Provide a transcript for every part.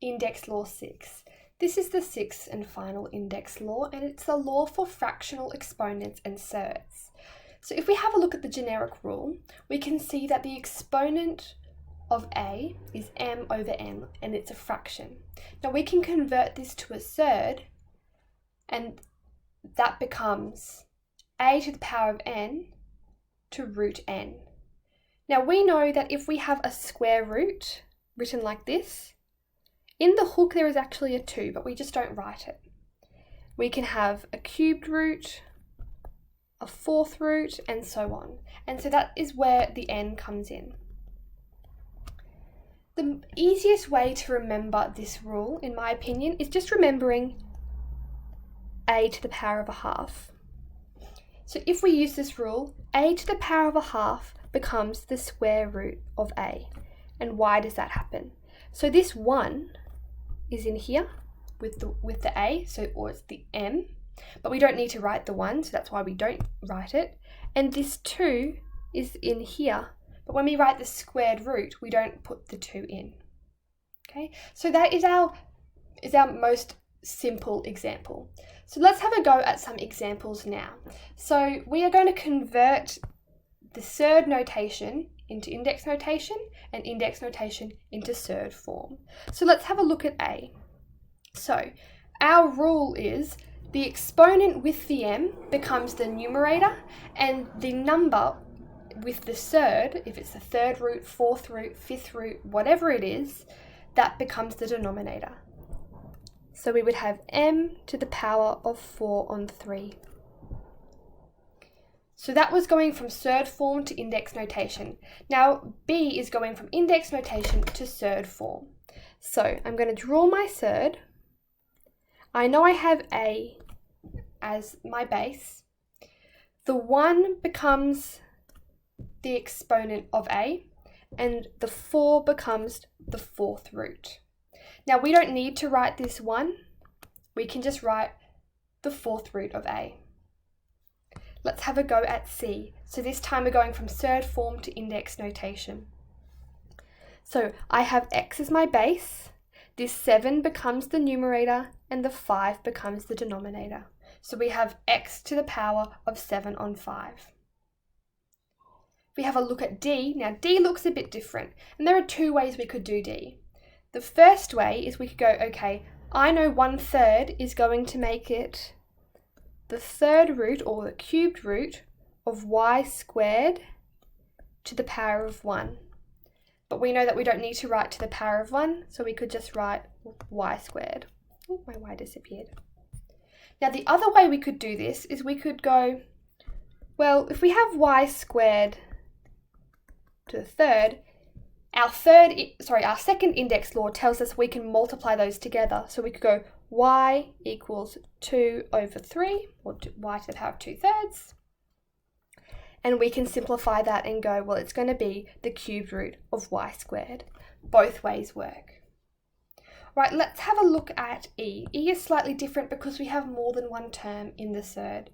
Index law 6. This is the sixth and final index law, and it's the law for fractional exponents and surds. So if we have a look at the generic rule, we can see that the exponent of a is m over n, and it's a fraction. Now we can convert this to a surd, and that becomes a to the power of n to root n. Now we know that if we have a square root written like this, in the hook there is actually a 2, but we just don't write it. We can have a cubed root, a fourth root, and so on. And so that is where the n comes in. The easiest way to remember this rule, in my opinion, is just remembering a to the power of a half. So if we use this rule, a to the power of a half becomes the square root of a. And why does that happen? So this 1 is in here with the a, or it's the m, but we don't need to write the 1, so that's why we don't write it. And this 2 is in here, but when we write the squared root, we don't put the 2 in. Okay, so that is our most simple example. So let's have a go at some examples now. So we are going to convert the surd notation into index notation and index notation into surd form. So let's have a look at A. So our rule is the exponent with the m becomes the numerator, and the number with the surd, if it's the third root, fourth root, fifth root, whatever it is, that becomes the denominator. So we would have m to the power of 4 on 3. So that was going from surd form to index notation. Now B is going from index notation to surd form. So I'm going to draw my surd. I know I have A as my base. The 1 becomes the exponent of A, and the 4 becomes the fourth root. Now we don't need to write this 1. We can just write the fourth root of A. Let's have a go at C. So this time we're going from surd form to index notation. So I have x as my base, this 7 becomes the numerator, and the 5 becomes the denominator. So we have x to the power of 7 on 5. If we have a look at D, now D looks a bit different, and there are 2 ways we could do D. The first way is we could go, okay, I know 1/3 is going to make it the third root, or the cubed root, of y squared to the power of 1. But we know that we don't need to write to the power of 1, so we could just write y squared. Oh, my y disappeared. Now the other way we could do this is we could go, well, if we have y squared to the third, our second index law tells us we can multiply those together. So we could go y equals 2 over 3, or y to the power of 2/3. And we can simplify that and go, well, it's going to be the cubed root of y squared. Both ways work. Right, let's have a look at E. E is slightly different because we have more than one term in the surd.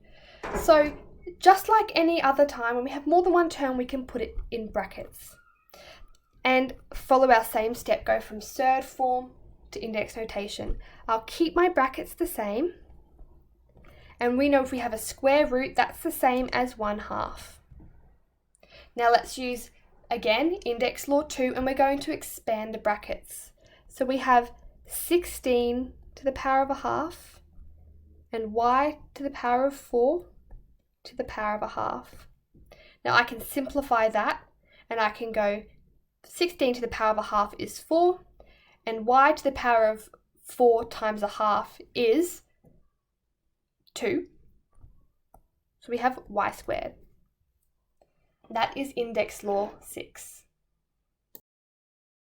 So just like any other time, when we have more than one term, we can put it in brackets and follow our same step, go from surd form to index notation. I'll keep my brackets the same, and we know if we have a square root, that's the same as 1/2. Now let's use, again, index law 2, and we're going to expand the brackets. So we have 16 to the power of a half, and y to the power of 4 to the power of a half. Now I can simplify that, and I can go 16 to the power of a half is 4, and y to the power of 4 times a half is 2. So we have y squared. That is index law 6.